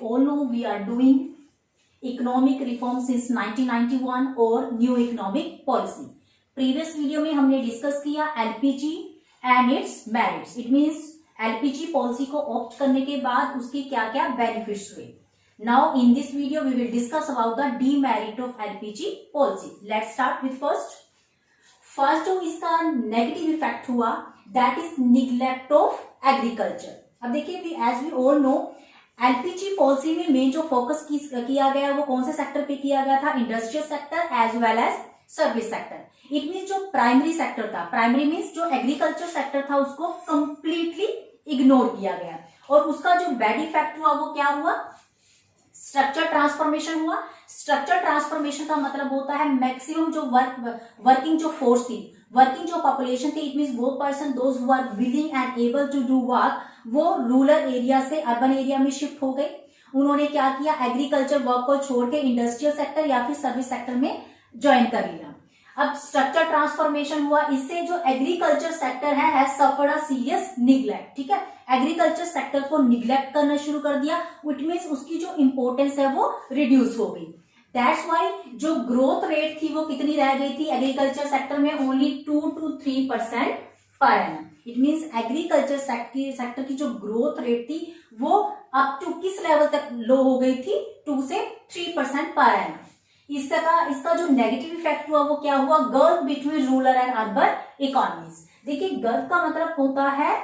you all know, we are doing economic reform since 1991 और new economic policy. Previous video में हमने discuss किया LPG and its merits. It means LPG policy को opt करने के बाद उसके क्या क्या बेनिफिट्स हुए. Now in this video we will discuss about the demerit of LPG policy. Let's start with first जो इसका नेगेटिव इफेक्ट हुआ that is neglect of agriculture. अब देखिए as we all know LPG policy में main जो focus किया गया वो कौन से सेक्टर पे किया गया था, industrial sector as well as service sector. It means जो प्राइमरी सेक्टर था, प्राइमरी मीन्स जो एग्रीकल्चर सेक्टर था उसको कंप्लीटली इग्नोर किया गया और उसका जो बैड इफेक्ट हुआ वो क्या हुआ, स्ट्रक्चर ट्रांसफॉर्मेशन हुआ. स्ट्रक्चर ट्रांसफॉर्मेशन का मतलब होता है मैक्सिमम जो वर्किंग जो फोर्स थी, वर्किंग जो पॉपुलेशन थी, इट मींस वो person those who are willing and able to do work, वो रूरल एरिया से अर्बन एरिया में शिफ्ट हो गए. उन्होंने क्या किया, एग्रीकल्चर वर्क को छोड़ के इंडस्ट्रियल सेक्टर या फिर सर्विस सेक्टर में ज्वाइन कर लिया. अब स्ट्रक्चर ट्रांसफॉर्मेशन हुआ, इससे जो एग्रीकल्चर सेक्टर है सफर्ड अ सीरियस निग्लेक्ट. ठीक है, एग्रीकल्चर सेक्टर को निग्लेक्ट करना शुरू कर दिया. इट मीन्स उसकी जो इंपॉर्टेंस है वो रिड्यूस हो गई. दैट्स वाई जो ग्रोथ रेट थी वो कितनी रह गई थी एग्रीकल्चर सेक्टर में, only 2 to 3% per annum. It means agriculture sector की जो ग्रोथ रेट थी वो अप टू किस लेवल तक लो हो गई थी, 2 से 3% पर एनम. इसका जो नेगेटिव इफेक्ट हुआ वो क्या हुआ, gulf between rural and urban economies. देखिए गल्फ का मतलब होता है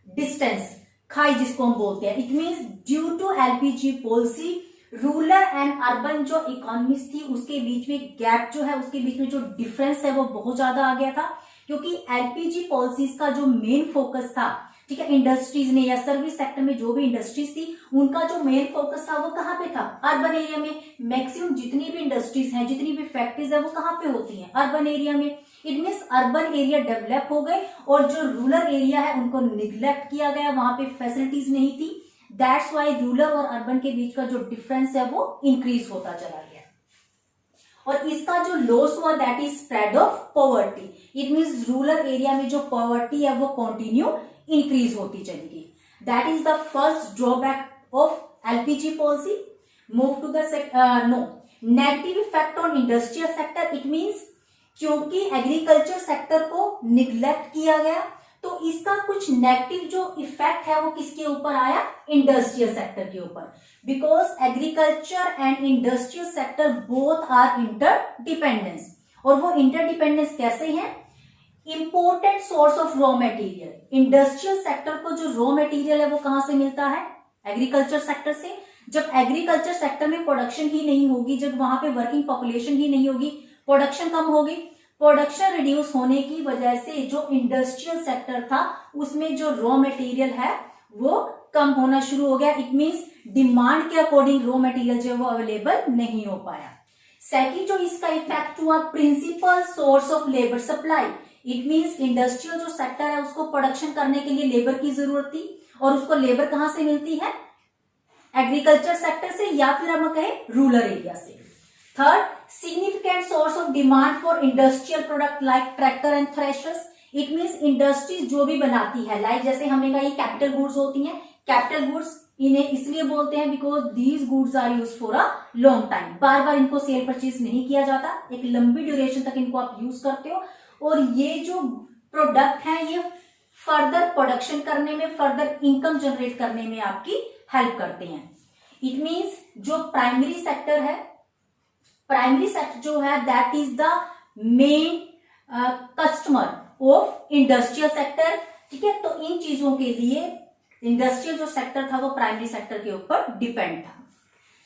डिस्टेंस, खाई जिसको हम बोलते हैं. It means due to LPG policy rural and urban जो इकोनॉमीज थी उसके बीच में गैप जो है, उसके बीच में जो डिफरेंस है वो बहुत ज्यादा आ गया था. क्योंकि एलपीजी पॉलिसीज का जो मेन फोकस था, ठीक है, इंडस्ट्रीज ने या सर्विस सेक्टर में जो भी इंडस्ट्रीज थी उनका जो मेन फोकस था वो कहाँ पे था, अर्बन एरिया में. मैक्सिमम जितनी भी इंडस्ट्रीज हैं, जितनी भी फैक्ट्रीज है वो कहाँ पे होती हैं, अर्बन एरिया में. It means urban area develop हो गए और जो रूरल एरिया है उनको निग्लेक्ट किया गया, वहां पे फैसिलिटीज नहीं थी. दैट्स वाई रूरल और अर्बन के बीच का जो डिफरेंस है वो इंक्रीज होता चला गया. और इसका जो लॉस हुआ that is spread of poverty. It means rural area में जो पॉवर्टी है वो कंटिन्यू इंक्रीज होती चली गई. That is the first drawback of LPG policy. Move to the negative effect on industrial sector. It means क्योंकि agriculture sector को neglect किया गया तो इसका कुछ नेगेटिव जो इफेक्ट है वो किसके ऊपर आया, इंडस्ट्रियल सेक्टर के ऊपर. Because agriculture and industrial sector both are interdependence. और वो इंटरडिपेंडेंस कैसे हैं, imported source of raw material. Industrial sector को जो रॉ मटेरियल है वो कहां से मिलता है, एग्रीकल्चर सेक्टर से. जब एग्रीकल्चर सेक्टर में प्रोडक्शन ही नहीं होगी, जब वहां पे वर्किंग पॉपुलेशन ही नहीं होगी, प्रोडक्शन कम होगी. प्रोडक्शन रिड्यूस होने की वजह से जो इंडस्ट्रियल सेक्टर था उसमें जो रॉ मटेरियल है वो कम होना शुरू हो गया. इट मींस डिमांड के अकॉर्डिंग रॉ मटेरियल जो है वो अवेलेबल नहीं हो पाया. सेकंड जो इसका इफेक्ट हुआ, principal source of labour supply. It means industrial जो सेक्टर है उसको प्रोडक्शन करने के लिए लेबर की जरूरत थी और उसको लेबर कहां से मिलती है, एग्रीकल्चर सेक्टर से या फिर हम कहें रूरल एरिया से. Third, significant source of demand for industrial product like tractor and threshers. It means industries जो भी बनाती है, लाइक जैसे हमने कहा ये कैपिटल गुड्स होती हैं. कैपिटल गुड्स इन्हें इसलिए बोलते हैं because these goods are use for a long time. बार बार इनको सेल परचेज नहीं किया जाता, एक लंबी ड्यूरेशन तक इनको आप यूज करते हो और ये जो प्रोडक्ट है ये फर्दर प्रोडक्शन करने में, फर्दर इनकम जनरेट करने में आपकी हेल्प करते हैं. इट मींस जो प्राइमरी सेक्टर है, प्राइमरी सेक्टर जो है that is the main customer of industrial sector. ठीक है, तो इन चीजों के लिए इंडस्ट्रियल जो सेक्टर था वो प्राइमरी सेक्टर के ऊपर डिपेंड था.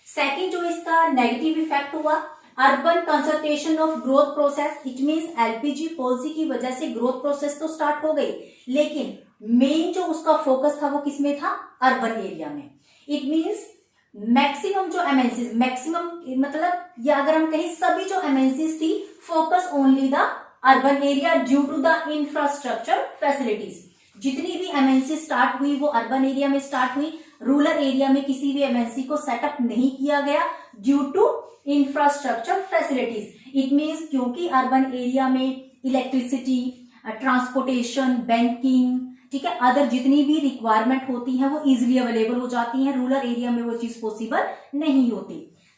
सेकंड जो इसका नेगेटिव इफेक्ट हुआ, urban concentration of growth process. It means LPG policy की वजह से ग्रोथ प्रोसेस तो स्टार्ट हो गई लेकिन मेन जो उसका फोकस था वो किसमें था, अर्बन एरिया में. इट मींस मैक्सिमम जो एमएनसीज, मैक्सिमम मतलब या अगर हम कहें सभी जो एमएनसीज थी focus only the urban area due to the infrastructure facilities. जितनी भी एमएनसी स्टार्ट हुई वो अर्बन एरिया में स्टार्ट हुई. रूरल एरिया में किसी भी एमएनसी को सेटअप नहीं किया गया due to infrastructure facilities. It means क्योंकि अर्बन एरिया में इलेक्ट्रिसिटी, ट्रांसपोर्टेशन, बैंकिंग, ठीक है, अदर जितनी भी रिक्वायरमेंट होती है वो इजिली अवेलेबल हो जाती है, रूरल एरिया में वो चीज पॉसिबल नहीं होती।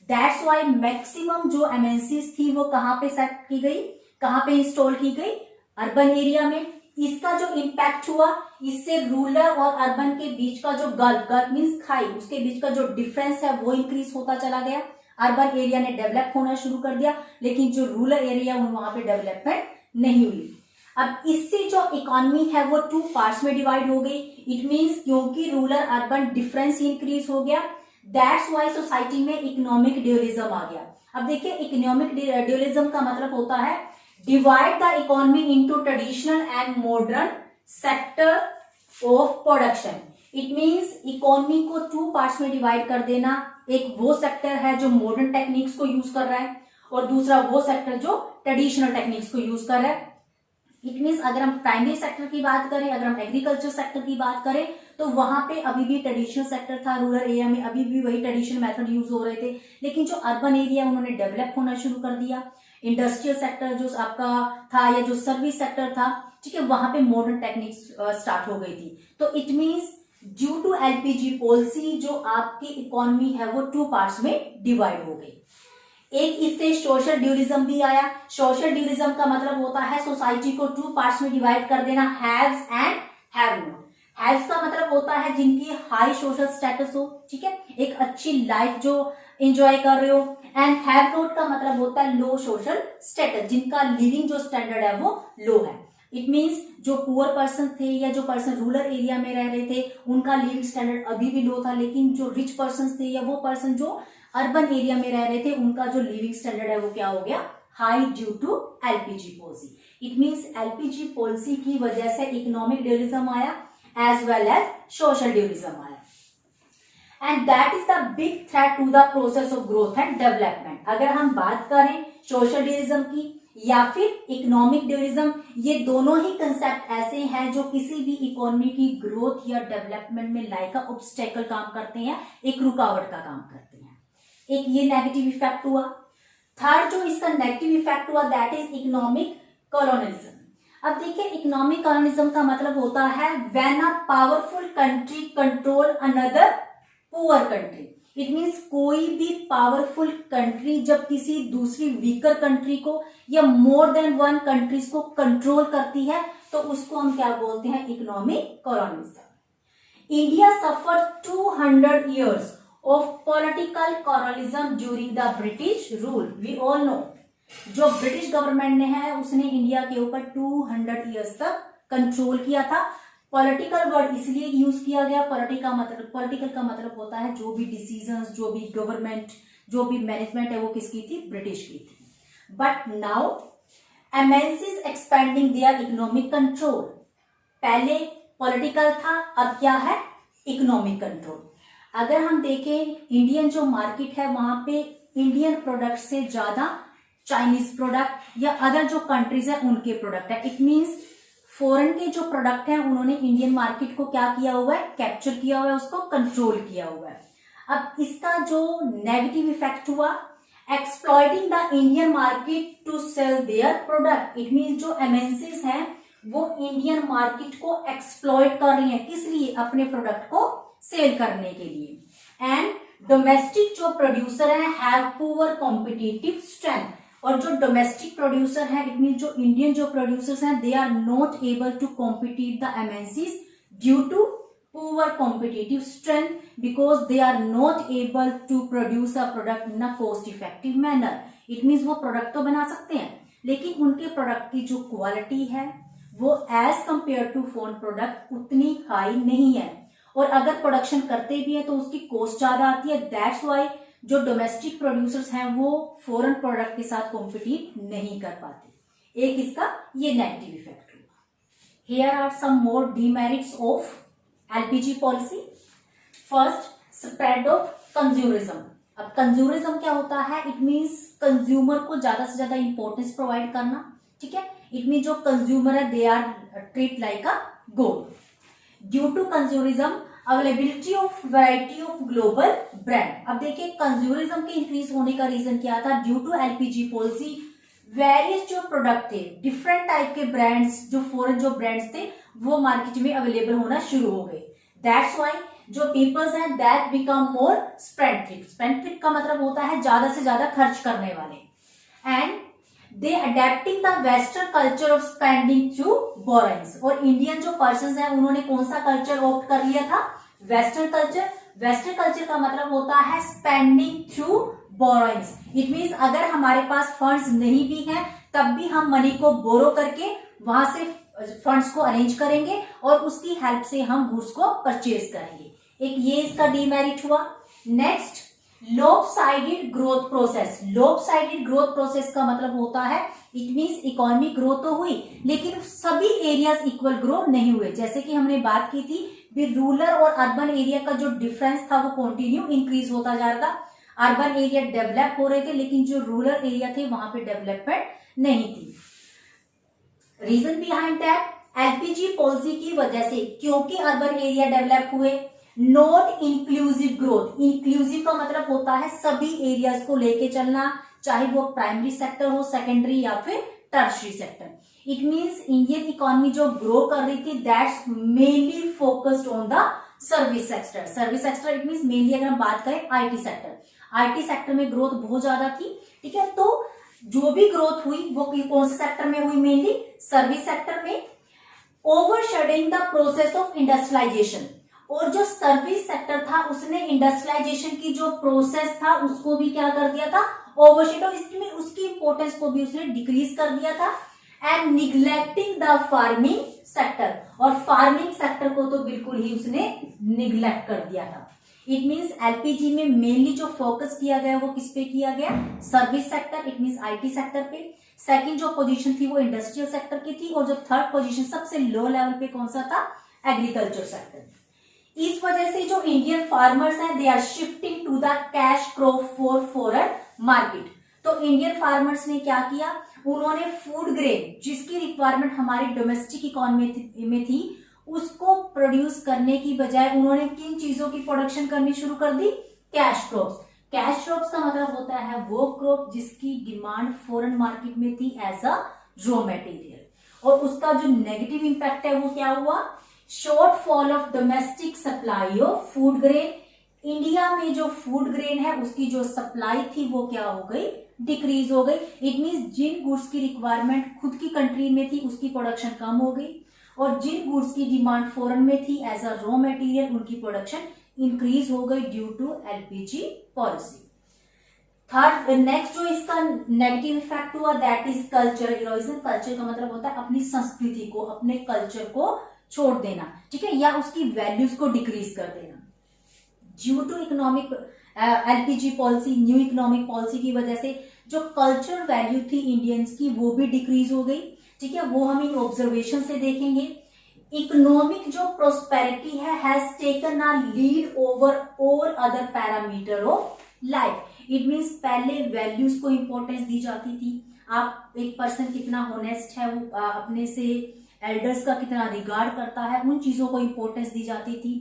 दैट्स वाई मैक्सिमम जो एमएनसीज थी वो कहाँ पे सेट की गई, कहाँ पे इंस्टॉल की गई, अर्बन एरिया में। इसका जो इम्पैक्ट हुआ, इससे रूरल और अर्बन के बीच का जो गल्फ मीन्स खाई, उसके बीच का जो डिफरेंस है वो इंक्रीज होता चला गया। अर्बन एरिया ने डेवलप होना शुरू कर दिया, लेकिन जो रूरल एरिया वहां पे डेवलपमेंट नहीं हुई। अब इससे जो इकोनॉमी है वो 2 पार्ट्स में डिवाइड हो गई। इट मींस क्योंकि रूरल अर्बन डिफरेंस इंक्रीज हो गया, दैट्स वाई सोसाइटी में इकोनॉमिक ड्यूअलिज्म आ गया। अब देखिए, इकोनॉमिक ड्यूअलिज्म का मतलब होता है divide the economy into traditional and modern sector of production. It means economy को 2 पार्ट्स में डिवाइड कर देना। एक वो सेक्टर है जो मॉडर्न टेक्निक्स को यूज कर रहा है, और दूसरा वो सेक्टर जो ट्रेडिशनल टेक्निक्स को यूज कर रहा है। इट मीन्स अगर हम प्राइमरी सेक्टर की बात करें, अगर हम एग्रीकल्चर सेक्टर की बात करें, तो वहां पे अभी भी ट्रेडिशनल सेक्टर था, रूरल एरिया में अभी भी वही ट्रेडिशनल मेथड यूज हो रहे थे। लेकिन जो अर्बन एरिया उन्होंने डेवलप होना शुरू कर दिया। इंडस्ट्रियल सेक्टर जो आपका था या जो सर्विस सेक्टर था, ठीक है, वहां पे मॉडर्न टेक्निक्स स्टार्ट हो गई थी। तो it means due to LPG policy जो आपकी इकोनॉमी है वो 2 पार्ट्स में डिवाइड हो गई। एक इससे सोशल ड्यूरिज्म भी आया। सोशल ड्यूरिज्म का मतलब होता है सोसाइटी को 2 पार्ट्स में डिवाइड कर देना, haves and have not. Haves का मतलब होता है जिनकी हाई सोशल स्टेटस हो, ठीक है, एक अच्छी लाइफ जो एंजॉय कर रहे हो। एंड हैव नॉट का मतलब होता है लो सोशल स्टेटस, जिनका लिविंग जो स्टैंडर्ड है वो लो है। इट मीन्स जो पुअर पर्सन थे या जो पर्सन रूरल एरिया में रह रहे थे उनका लिविंग स्टैंडर्ड अभी भी लो था, लेकिन जो रिच पर्सन थे या वो पर्सन जो अर्बन एरिया में रह रहे थे उनका जो लिविंग स्टैंडर्ड है वो क्या हो गया, high, due to LPG policy. It means LPG policy की वजह से इकोनॉमिक ड्यूअलिज्म आया as well as social dualism आया। And that is the big threat to the process of growth and development. अगर हम बात करें सोशल ड्यूअलिज्म की या फिर इकोनॉमिक ड्यूअलिज्म, ये दोनों ही कंसेप्ट ऐसे हैं जो किसी भी इकोनॉमी की ग्रोथ या डेवलपमेंट में लाइक अ ऑब्स्टेकल काम करते हैं, एक रुकावट का काम करते हैं। एक ये नेगेटिव इफेक्ट हुआ। थर्ड जो इसका नेगेटिव इफेक्ट हुआ दैट इज इकोनॉमिक कॉलोनिज्म। अब देखिए, इकोनॉमिक कॉलोनिज्म का मतलब होता है when a powerful country control another poor country. It means कोई भी पावरफुल कंट्री जब किसी दूसरी वीकर कंट्री को या मोर देन वन कंट्रीज को कंट्रोल करती है तो उसको हम क्या बोलते हैं, economic colonialism. India suffer 200 years of political colonialism during the British rule. We all know जो ब्रिटिश गवर्नमेंट ने है उसने इंडिया के ऊपर 200 years तक कंट्रोल किया था। पॉलिटिकल वर्ड इसलिए यूज किया गया, पॉलिटिकल का मतलब होता है जो भी डिसीजंस, जो भी गवर्नमेंट, जो भी मैनेजमेंट है वो किसकी थी, ब्रिटिश की थी। But now MNCs expanding their economic control. पहले पॉलिटिकल था, अब क्या है, इकोनॉमिक कंट्रोल। अगर हम देखें इंडियन जो मार्केट है वहां पे इंडियन प्रोडक्ट से ज्यादा चाइनीज प्रोडक्ट या अदर जो कंट्रीज है उनके प्रोडक्ट है। इट मींस फॉरेन के जो प्रोडक्ट हैं उन्होंने इंडियन मार्केट को क्या किया हुआ है, कैप्चर किया हुआ है, उसको कंट्रोल किया हुआ है। अब इसका जो नेगेटिव इफेक्ट हुआ, exploiting the Indian market to sell their product. It means जो एमएनसीज हैं वो इंडियन मार्केट को एक्सप्लॉइट कर रही हैं, किस लिए, अपने प्रोडक्ट को सेल करने के लिए। एंड डोमेस्टिक जो प्रोड्यूसर है हैव पुअर कॉम्पिटिटिव स्ट्रेंथ। और जो डोमेस्टिक प्रोड्यूसर है, इट मीन जो इंडियन जो प्रोड्यूसर्स हैं, they are not able to compete the MNCs due to poor competitive strength because they are not able to produce a product in a cost effective manner. It means वो product तो बना सकते हैं लेकिन उनके product की जो quality है वो as compare to foreign product उतनी हाई नहीं है, और अगर प्रोडक्शन करते भी हैं तो उसकी कॉस्ट ज्यादा आती है। दैट्स वाई जो डोमेस्टिक प्रोड्यूसर्स हैं वो फॉरेन प्रोडक्ट के साथ कॉम्पिटिट नहीं कर पाते। एक इसका ये नेगेटिव इफेक्ट हुआ। Here are some more demerits of LPG policy. First, spread of consumerism. अब कंज्यूमरिज्म क्या होता है, इट मींस कंज्यूमर को ज्यादा से ज्यादा इंपॉर्टेंस प्रोवाइड करना, ठीक है। इट मीन जो कंज्यूमर है they are treat like a good. Due to consumerism availability of variety of global brand. अब देखिए कंज्यूमरिज्म के इंक्रीज होने का रीजन क्या था, due to LPG policy various जो प्रोडक्ट थे, डिफरेंट टाइप के ब्रांड्स, जो फॉरेन जो ब्रांड्स थे वो मार्केट में अवेलेबल होना शुरू हो गए। दैट्स वाई जो पीपल्स हैं that become more spendthrift. Spendthrift का मतलब होता है ज्यादा से ज्यादा खर्च करने वाले। And they adapting the western culture of spending through borrowings. और इंडियन जो पर्सन है उन्होंने कौन सा कल्चर ऑप्ट कर लिया था? Western culture. वेस्टर्न कल्चर का मतलब होता है spending through borrowings. It means अगर हमारे पास फंड्स नहीं भी हैं तब भी हम मनी को बोरो करके वहां से फंड्स को अरेंज करेंगे और उसकी हेल्प से हम गुड्स को परचेज करेंगे। एक ये इसका डीमेरिट हुआ। Next, lopsided growth process. Lopsided growth process का मतलब होता है इट मींस इकोनॉमी ग्रो तो हुई लेकिन सभी एरियाज इक्वल ग्रो नहीं हुए। जैसे कि हमने बात की थी रूरल और अर्बन एरिया का जो डिफरेंस था वो कंटिन्यू इंक्रीज होता जा रहा था। अर्बन एरिया डेवलप हो रहे थे लेकिन जो रूरल एरिया थे वहां पे डेवलपमेंट नहीं थी। Reason behind that LPG policy की वजह से, क्योंकि अर्बन एरिया डेवलप हुए। Not inclusive growth. इंक्लूसिव का मतलब होता है सभी एरियाज को लेके चलना, चाहे वो प्राइमरी सेक्टर हो, सेकेंडरी या फिर tertiary sector. It means Indian economy जो ग्रो कर रही थी that's mainly focused on the service sector. Service sector it means mainly अगर हम बात करें आईटी सेक्टर, आईटी सेक्टर में ग्रोथ बहुत ज्यादा थी। ठीक है, तो जो भी ग्रोथ हुई वो कौन से सेक्टर में हुई? मेनली सर्विस सेक्टर में। Overshadowing the process of industrialisation. और जो सर्विस सेक्टर था उसने इंडस्ट्रियलाइजेशन की जो प्रोसेस था उसको भी क्या कर दिया था? ओवरशैडो। इसमें उसकी इंपॉर्टेंस को भी उसने डिक्रीज कर दिया था। And neglecting the farming sector. और फार्मिंग सेक्टर को तो बिल्कुल ही उसने निग्लेक्ट कर दिया था। इट मींस एलपीजी में मेनली जो फोकस किया गया वो किस पे किया गया? Service sector, it means IT sector पे। सेकंड जो पोजीशन थी वो इंडस्ट्रियल सेक्टर की थी और जो थर्ड पोजीशन सबसे लो लेवल पे कौन सा था? Agriculture sector. इस वजह से जो इंडियन फार्मर्स हैं they are shifting to the cash crop for foreign market. तो इंडियन फार्मर्स ने क्या किया? उन्होंने फूड ग्रेन जिसकी रिक्वायरमेंट हमारी डोमेस्टिक इकोनॉमी में थी उसको प्रोड्यूस करने की बजाय उन्होंने किन चीजों की प्रोडक्शन करनी शुरू कर दी? Cash crops. कैश क्रॉप्स का मतलब होता है वो क्रॉप जिसकी डिमांड फॉरेन मार्केट में थी एज अ रॉ मटेरियल। और उसका जो नेगेटिव इंपैक्ट है वो क्या हुआ? Shortfall of domestic supply of food grain. India में जो फूड ग्रेन है उसकी जो सप्लाई थी वो क्या हो गई? डिक्रीज हो गई। इट मींस जिन गुड्स की रिक्वायरमेंट खुद की कंट्री में थी उसकी प्रोडक्शन कम हो गई और जिन गुड्स की डिमांड फॉरेन में थी एज अ रॉ मटेरियल उनकी प्रोडक्शन इंक्रीज हो गई due to LPG policy. Third, next जो इसका नेगेटिव इफेक्ट हुआ that is culture erosion. Culture का मतलब होता है अपनी संस्कृति को, अपने कल्चर को छोड़ देना, ठीक है, या उसकी वैल्यूज को डिक्रीज कर देना। Due to economic LPG policy, new economic policy की वजह से जो कल्चरल वैल्यू थी इंडियंस की वो भी डिक्रीज हो गई। ठीक है, वो हम इन ऑब्जर्वेशन से देखेंगे। इकोनॉमिक जो प्रोस्पेरिटी है has taken a lead over all other parameter of life. It means पहले वैल्यूज को इंपॉर्टेंस दी जाती थी। आप एक पर्सन कितना होनेस्ट है, वो अपने से एल्डर्स का कितना रिगार्ड करता है, उन चीजों को इंपॉर्टेंस दी जाती थी।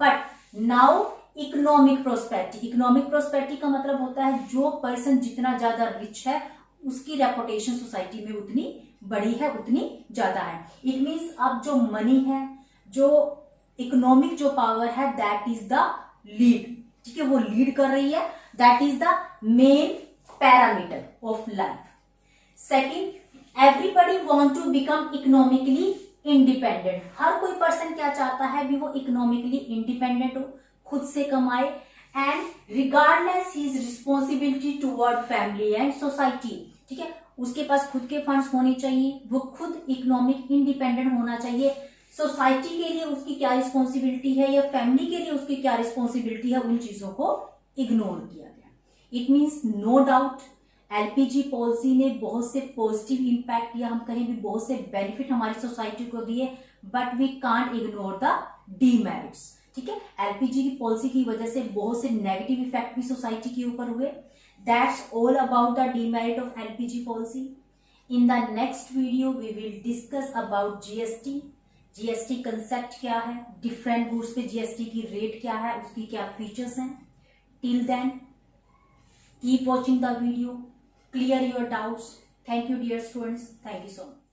But now economic prosperity. Economic prosperity का मतलब होता है जो पर्सन जितना ज्यादा रिच है उसकी रेपुटेशन सोसाइटी में उतनी बड़ी है, उतनी ज्यादा है। इट मींस अब जो मनी है, जो इकोनॉमिक जो पावर है दैट इज द लीड। ठीक है, वो लीड कर रही है, that is the main parameter of life. Second, everybody want to become economically independent. हर कोई पर्सन क्या चाहता है भी वो इकोनॉमिकली इंडिपेंडेंट हो, खुद से कमाए and regardless his responsibility toward family and society. ठीक है, उसके पास खुद के फंड्स होने चाहिए, वो खुद इकोनॉमिक इंडिपेंडेंट होना चाहिए। सोसाइटी के लिए उसकी क्या रिस्पॉन्सिबिलिटी है या फैमिली के लिए उसकी क्या रिस्पॉन्सिबिलिटी है, उन चीजों को इग्नोर किया गया। It means no doubt LPG policy ने बहुत से पॉजिटिव इंपैक्ट या हम कहें भी बहुत से बेनिफिट हमारी सोसाइटी को दिए, but we can't ignore the demerits. ठीक है, एलपीजी की पॉलिसी की वजह से बहुत से नेगेटिव इफेक्ट भी सोसाइटी के ऊपर हुए। That's all about the demerit of LPG policy. In the next video we will discuss about GST. GST concept क्या है, डिफरेंट गुड्स पे जीएसटी की रेट क्या है, उसकी क्या फीचर्स हैं। Till then keep watching the video, clear your doubts. Thank you dear students. Thank you so much.